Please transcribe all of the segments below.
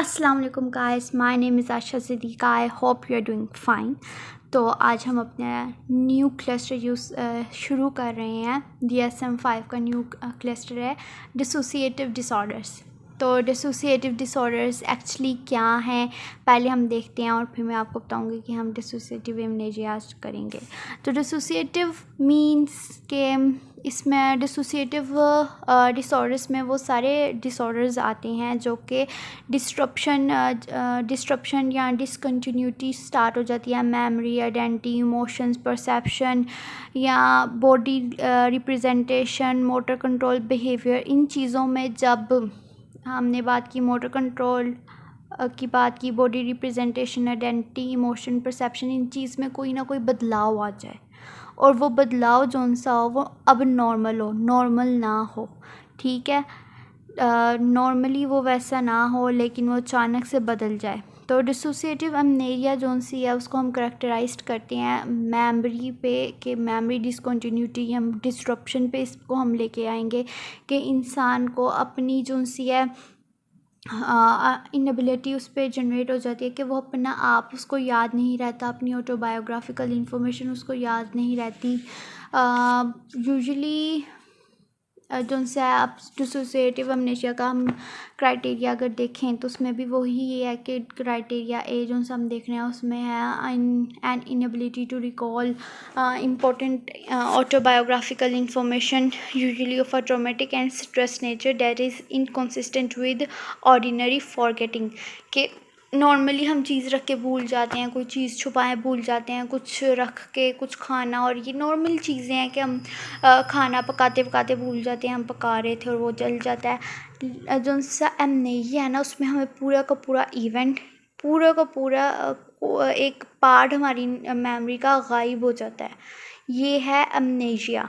अस्सलाम वालेकुम guys, my name is Asha Siddiqua. I hope you are doing fine. तो आज हम अपना न्यू क्लस्टर शुरू कर रहे हैं। DSM-5 का न्यू क्लस्टर है डिसोसिएटिव डिसऑर्डर्स। तो डिसोसिएटिव डिसऑर्डर्स एक्चुअली क्या हैं पहले हम देखते हैं और फिर मैं आपको बताऊंगी कि हम डिसोसिएटिव एमनेजिया करेंगे। तो डिसोसिएटिव मींस के इसमें डिसोसिएटिव डिसऑर्डर्स में वो सारे डिसऑर्डर्स आते हैं जो कि डिस्ट्रप्शन या डिसकंटिन्यूटी स्टार्ट हो जाती है मेमोरी, आइडेंटिटी, इमोशंस, परसेप्शन या body representation, motor control, behaviour. इन चीज़ों में जब हमने बात की मोटर कंट्रोल की बात की, body representation, identity, emotion, perception, इन चीज़ में कोई ना कोई बदलाव आ जाए और वो बदलाव जौन सा हो वो अब नॉर्मल ना हो, ठीक है। नॉर्मली वो वैसा ना हो लेकिन वो अचानक से बदल जाए। तो डिसोसिएटिव एमनेजिया जौन सी है उसको हम करेक्टराइज करते हैं मेमोरी पे कि मेमोरी डिसकंटिन्यूटी या डिस्ट्रप्शन पे इसको हम लेके आएंगे कि इंसान को अपनी जौन सी है इनएबिलिटी उस पर जनरेट हो जाती है कि वो अपना आप उसको याद नहीं रहता, अपनी ऑटोबायोग्राफिकल इंफॉर्मेशन उसको याद नहीं रहती। यूजुअली जौन सा आप डिसोसिएटिव एमनेजिया का हम क्राइटेरिया अगर देखें तो उसमें भी वही है कि क्राइटेरिया ए जो हम देख रहे हैं उसमें है an inability to recall important autobiographical information usually of a traumatic and stress nature that is inconsistent with ordinary forgetting. के नॉर्मली हम चीज़ रख के भूल जाते हैं, कोई चीज़ छुपाए भूल जाते हैं, कुछ रख के कुछ खाना, और ये नॉर्मल चीज़ें हैं कि हम खाना पकाते पकाते भूल जाते हैं हम पका रहे थे और वो जल जाता है। जो सा एमनेजिया है ना उसमें हमें पूरा का पूरा इवेंट एक पार्ट हमारी मेमोरी का गायब हो जाता है। ये है एमनेजिया,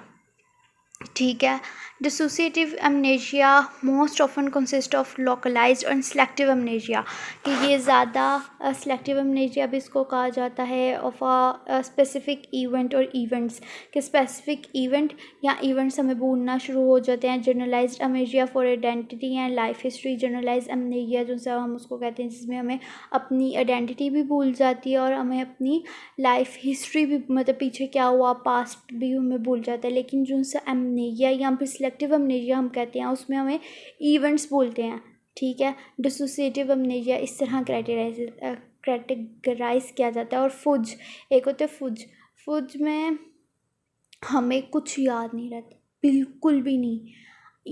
ठीक है। Dissociative amnesia most often consist of localized और सिलेक्टिव एमनेजिया, कि ये ज़्यादा सिलेक्टिव एमनेजिया भी इसको कहा जाता है ऑफ अ स्पेसिफिक इवेंट और इवेंट्स, कि स्पेसिफिक इवेंट या इवेंट्स हमें भूलना शुरू हो जाते हैं। Generalized amnesia for identity and life history, generalized amnesia जो सा हम उसको कहते हैं जिसमें हमें अपनी आइडेंटिटी भी भूल जाती है और हमें अपनी लाइफ हिस्ट्री भी, मतलब पीछे क्या हुआ पास्ट भी हमें भूल जाता है। लेकिन जो सा एमनेजिया या फिर सिलेक्टिव एमनेजिया हम कहते हैं उसमें हमें इवेंट्स बोलते हैं, ठीक है। डिसोसिएटिव एमनेजिया इस तरह कैटेगराइज किया जाता है। और फुज एक होते हैं फुज में हमें कुछ याद नहीं रहता, बिल्कुल भी नहीं।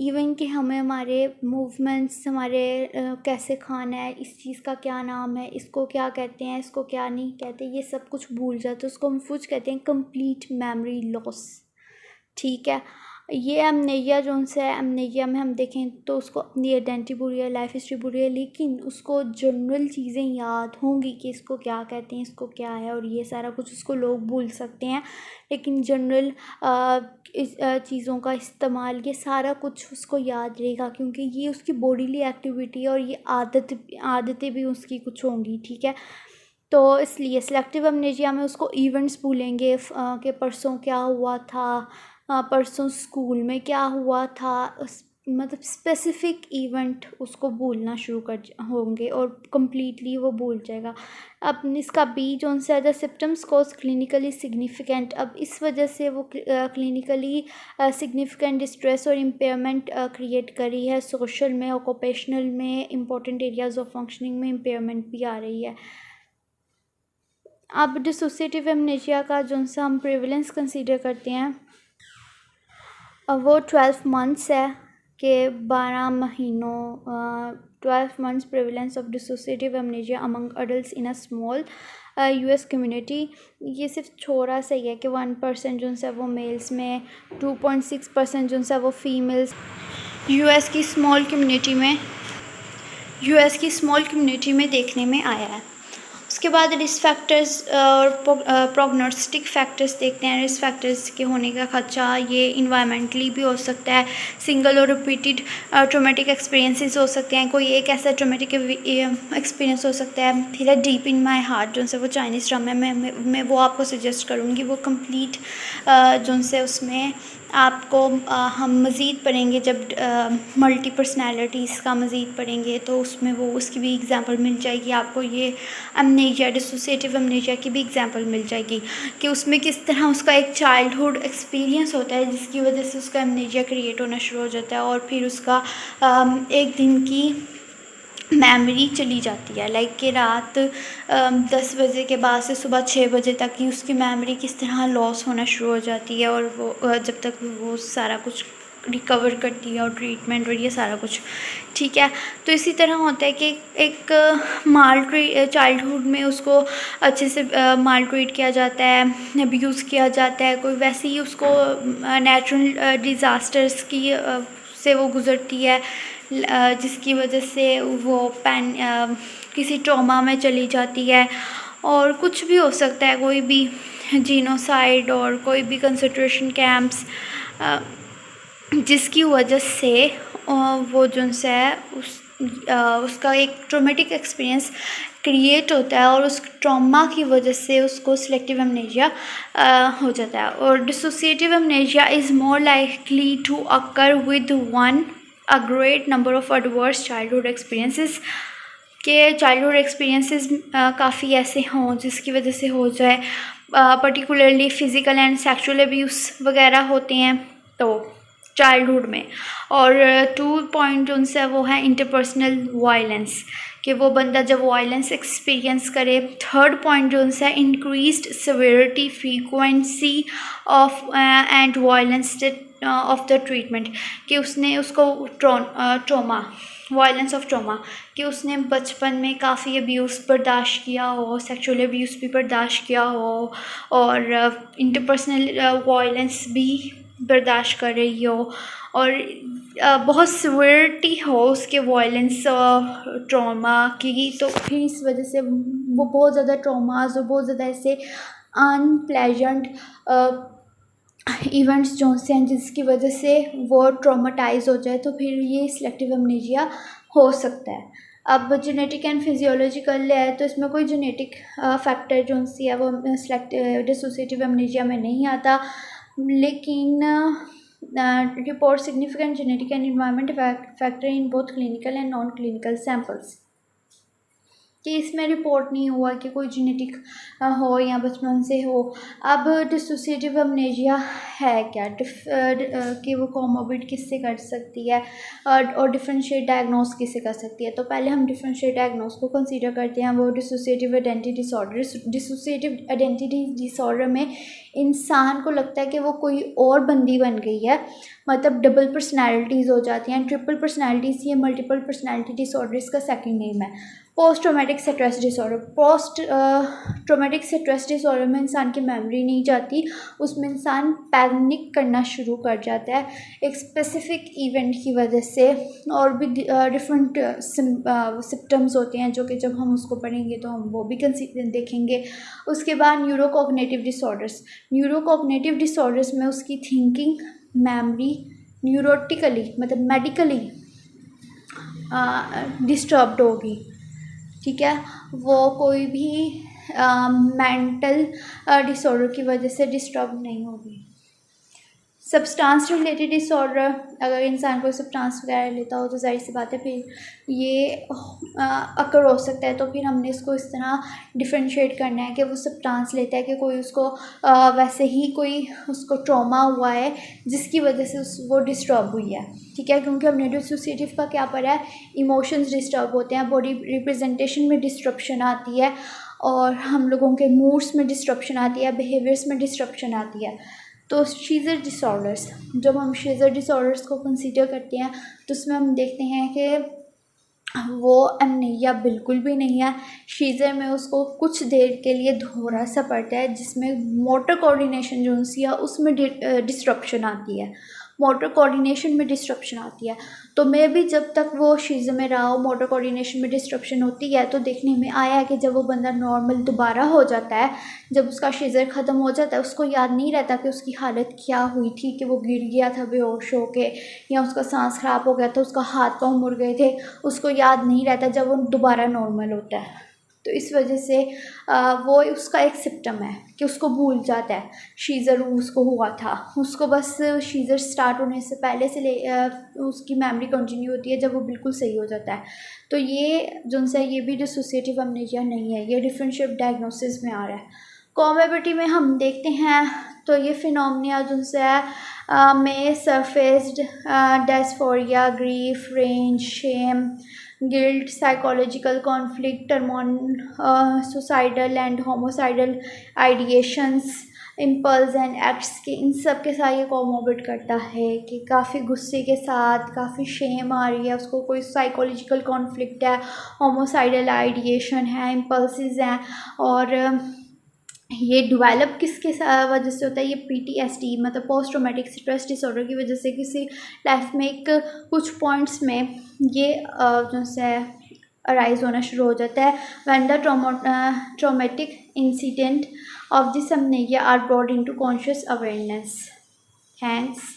इवन कि हमें हमारे मूवमेंट्स, हमारे कैसे खाना है, इस चीज़ का क्या नाम है, इसको क्या कहते हैं, इसको क्या नहीं कहते, ये सब कुछ भूल जाते हैं। उसको हम फुज कहते हैं, कंप्लीट मेमोरी लॉस, ठीक है। ये एमनेजिया जो सा है, एमनेजिया में हम देखें तो उसको अपनी आइडेंटिटी भूल है, लाइफ हिस्ट्री भूल है, लेकिन उसको जनरल चीज़ें याद होंगी कि इसको क्या कहते हैं, इसको क्या है, और ये सारा कुछ उसको लोग भूल सकते हैं। लेकिन जनरल इस चीज़ों का इस्तेमाल, ये सारा कुछ उसको याद रहेगा क्योंकि ये उसकी बॉडीली एक्टिविटी है और ये आदतें भी उसकी कुछ होंगी, ठीक है। तो इसलिए सिलेक्टिव एमनेजिया में उसको इवेंट्स भूलेंगे कि परसों क्या हुआ था, परसों स्कूल में क्या हुआ था, मतलब स्पेसिफिक इवेंट उसको भूलना शुरू कर होंगे और कम्प्लीटली वो भूल जाएगा। अब इसका बी जो सा the symptoms cause clinically significant, अब इस वजह से वो क्लिनिकली सिग्निफिकेंट डिस्ट्रेस और इम्पेयरमेंट क्रिएट करी है। सोशल में, ऑक्यूपेशनल में, इंपॉर्टेंट एरियाज ऑफ फंक्शनिंग में इम्पेयरमेंट भी आ रही है। अब डिसोसिएटिव एमनेजिया का जो सा हम प्रेवलेंस कंसीडर करते हैं वो 12 मंथ्स है, कि 12 महीनों 12 months prevalence of dissociative amnesia among adults in a small US community. ये सिर्फ थोड़ा सा ही है कि 1% जो है वो मेल्स में, 2.6% जो है वो फीमेल्स US की स्मॉल कम्युनिटी में देखने में आया है। उसके बाद रिस्क फैक्टर्स और प्रोग्नोस्टिक फैक्टर्स देखते हैं। रिस्क फैक्टर्स के होने का खर्चा ये इन्वायरमेंटली भी हो सकता है, सिंगल और रिपीटेड ट्रॉमेटिक एक्सपीरियंसेस हो सकते हैं, कोई एक ऐसा ट्रॉमेटिक एक्सपीरियंस हो सकता है। फिर डीप इन माई हार्ट जो से वो चाइनीज़ ड्रामा मैं वो आपको सजेस्ट करूँगी, वो कंप्लीट जो से उसमें आपको हम मज़ीद पढ़ेंगे जब मल्टी पर्सनैलिटीज़ का मज़ीद पढ़ेंगे तो उसमें वो उसकी भी एग्ज़ाम्पल मिल जाएगी आपको। ये अमनेशिया, डिसोसिएटिव अमनेशिया की भी एग्ज़ाम्पल मिल जाएगी कि उसमें किस तरह उसका एक चाइल्डहुड एक्सपीरियंस होता है जिसकी वजह से उसका अमनेशिया क्रिएट होना शुरू हो जाता है और फिर उसका एक दिन की मेमोरी चली जाती है। लाइक कि रात 10 बजे के बाद से सुबह 6 बजे तक की उसकी मेमोरी किस तरह लॉस होना शुरू हो जाती है और वो जब तक वो सारा कुछ रिकवर करती है और ट्रीटमेंट और ये सारा कुछ, ठीक है। तो इसी तरह होता है कि एक चाइल्डहुड में उसको अच्छे से माल ट्रीट किया जाता है, अब्यूज़ किया जाता है, कोई वैसे ही उसको नेचुरल डिज़ास्टर्स की से वो गुज़रती है जिसकी वजह से वो किसी ट्रॉमा में चली जाती है और कुछ भी हो सकता है, कोई भी जीनोसाइड और कोई भी कंसंट्रेशन कैंप्स, जिसकी वजह से वो जो है उसका एक ट्रॉमेटिक एक्सपीरियंस क्रिएट होता है और उस ट्रॉमा की वजह से उसको सिलेक्टिव अमनेशिया हो जाता है। और dissociative amnesia is more likely to occur with one a great number of adverse childhood experiences, के चाइल्डहुड एक्सपीरियंसेस काफ़ी ऐसे हों जिसकी वजह से हो जाए, particularly physical and sexual abuse वगैरह होते हैं तो चाइल्डहुड में। और 2 पॉइंट जो उनसे वो है इंटरपर्सनल वायलेंस, कि वो बंदा जब वायलेंस एक्सपीरियंस करे। 3rd पॉइंट जो उनसे increased severity frequency of and violence of the treatment, कि उसने उसको ट्रॉमा, वायलेंस ऑफ ट्रॉमा, कि उसने बचपन में काफ़ी अब्यूज़ बर्दाश्त किया हो, सेक्सुअल अब्यूज़ भी बर्दाश्त किया हो और इंटरपर्सनल वायलेंस भी बर्दाश्त कर रही हो और बहुत सिवियरिटी हो उसके वायलेंस ट्रॉमा की, तो फिर इस वजह से वो बहुत ज़्यादा ट्रॉमास और बहुत ज़्यादा ऐसे अनप्लेजेंट इवेंट्स जो से हैं जिसकी वजह से वो ट्रॉमाटाइज हो जाए, तो फिर ये सिलेक्टिव अमनेशिया हो सकता है। अब जेनेटिक एंड फिजियोलॉजिकल है तो इसमें कोई जेनेटिक फैक्टर जो सी है वो सिलेक्टिव डिसोसिएटिव अमनेशिया में नहीं आता, लेकिन report significant genetic and environment factor in both clinical and non clinical samples, कि इसमें रिपोर्ट नहीं हुआ कि कोई जेनेटिक हो या बचपन से हो। अब डिसोसिएटिव अमनेशिया है क्या, कि वो कोमोबिड किससे कर सकती है और डिफरेंशिएट डायग्नोस किससे कर सकती है। तो पहले हम डिफरेंशिएट डायग्नोस को कंसीडर करते हैं, वो dissociative identity disorder. Dissociative identity disorder में इंसान को लगता है कि वो कोई और बंदी बन गई है, मतलब डबल पर्सनैलिटीज़ हो जाती हैं, ट्रिपल पर्सनैलिटीज़, ये मल्टीपल पर्सनैलिटी डिसऑर्डर इसका सेकंड नेम है। Post traumatic stress disorder, post traumatic stress disorder में इंसान की मेमोरी नहीं जाती, उसमें इंसान पैनिक करना शुरू कर जाता है एक स्पेसिफिक इवेंट की वजह से, और भी डिफरेंट सिम्टम्स होते हैं जो कि जब हम उसको पढ़ेंगे तो हम वो भी देखेंगे। उसके बाद न्यूरोकॉग्निटिव डिसऑर्डर्स, न्यूरोकॉग्निटिव डिसऑर्डर्स में उसकी थिंकिंग, मेमोरी न्यूरोटिकली मतलब मेडिकली डिस्टर्ब्ड होगी, ठीक है। वो कोई भी मेंटल डिसऑर्डर की वजह से डिस्टर्ब नहीं होगी। सब्सटेंस रिलेटेड डिसऑर्डर, अगर इंसान कोई सब्सटेंस वगैरह लेता हो तो जाहिर सी बात है फिर ये अकर हो सकता है, तो फिर हमने इसको इस तरह डिफरेंशिएट करना है कि वो सब्सटेंस लेता है कि कोई उसको वैसे ही कोई उसको ट्रॉमा हुआ है जिसकी वजह से वो डिस्टर्ब हुई है, ठीक है। क्योंकि हमने डिसोसिएटिव का क्या पढ़ा है, इमोशंस डिस्टर्ब होते हैं, बॉडी रिप्रेजेंटेशन में डिस्ट्रप्शन आती है और हम लोगों के मूड्स में डिस्ट्रप्शन आती है, बिहेवियर्स में डिस्ट्रप्शन आती है। तो शीज़र डिसऑर्डर्स, जब हम शीज़र डिसऑर्डर्स को कंसीडर करते हैं तो उसमें हम देखते हैं कि वो अमनेशिया बिल्कुल भी नहीं है। शीज़र में उसको कुछ देर के लिए धोरा सा पड़ता है जिसमें मोटर कोऑर्डिनेशन जो सी है उसमें डिस्ट्रप्शन आती है, मोटर कोऑर्डिनेशन में डिस्ट्रप्शन आती है। तो मैं भी जब तक वो शीज़र में रहा हो मोटर कोऑर्डिनेशन में डिस्ट्रप्शन होती है, तो देखने में आया है कि जब वो बंदा नॉर्मल दोबारा हो जाता है, जब उसका शीज़र ख़त्म हो जाता है, उसको याद नहीं रहता कि उसकी हालत क्या हुई थी, कि वो गिर गया था बेहोश होके या उसका सांस ख़राब हो गया था, उसका हाथ पाँव मुड़ गए थे, उसको याद नहीं रहता जब वो दोबारा नॉर्मल होता है। तो इस वजह से वो उसका एक सिम्पटम है कि उसको भूल जाता है शीज़र उसको हुआ था, उसको बस शीज़र स्टार्ट होने से पहले से उसकी मेमोरी कंटिन्यू होती है जब वो बिल्कुल सही हो जाता है। तो ये जो है ये भी डिसोसिएटिव अमनेशिया नहीं है, ये डिफरेंशियल डायग्नोसिस में आ रहा है। कॉमोर्बिडिटी में हम देखते हैं तो ये फिनोमिना जो है में surfaced dysphoria, grief, rage, shame, guilt, psychological conflict, suicidal and homicidal ideations, impulse and acts के, इन सब के साथ ये कोमोबिट करता है कि काफ़ी गुस्से के साथ काफ़ी शेम आ रही है उसको, कोई साइकोलॉजिकल कॉन्फ्लिक्ट है, होमोसाइडल आइडिएशन है, इम्पल्सिस हैं। और ये डेवलप किसके वजह से होता है? ये PTSD मतलब पोस्ट ट्रॉमेटिक स्ट्रेस डिसऑर्डर की वजह से किसी लाइफ में एक कुछ पॉइंट्स में ये जो है अराइज होना शुरू हो जाता है when the traumatic incident of this amnesia are brought into conscious awareness. Thanks.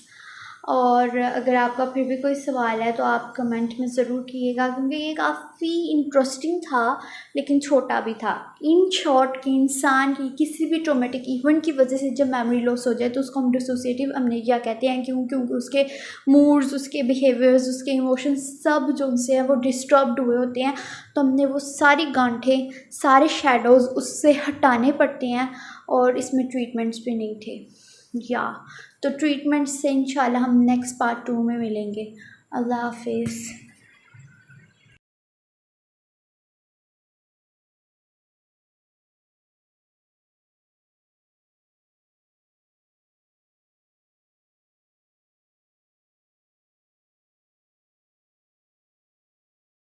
और अगर आपका फिर भी कोई सवाल है तो आप कमेंट में ज़रूर कीजिएगा, क्योंकि ये काफ़ी इंटरेस्टिंग था लेकिन छोटा भी था। इन शॉर्ट कि इंसान की किसी भी ट्रॉमेटिक इवेंट की वजह से जब मेमोरी लॉस हो जाए तो उसको हम डिसोसिएटिव अमनेशिया कहते हैं, क्योंकि उसके मूड्स, उसके बिहेवियर्स, उसके इमोशंस सब जो उनसे है वो डिस्टर्ब्ड हुए होते हैं। तो हमने वो सारी गांठें, सारे शेडोज़ उससे हटाने पड़ते हैं और इसमें ट्रीटमेंट्स भी नहीं थे या तो ट्रीटमेंट से इंशाल्लाह हम नेक्स्ट पार्ट 2 में मिलेंगे। अल्लाह हाफिज़।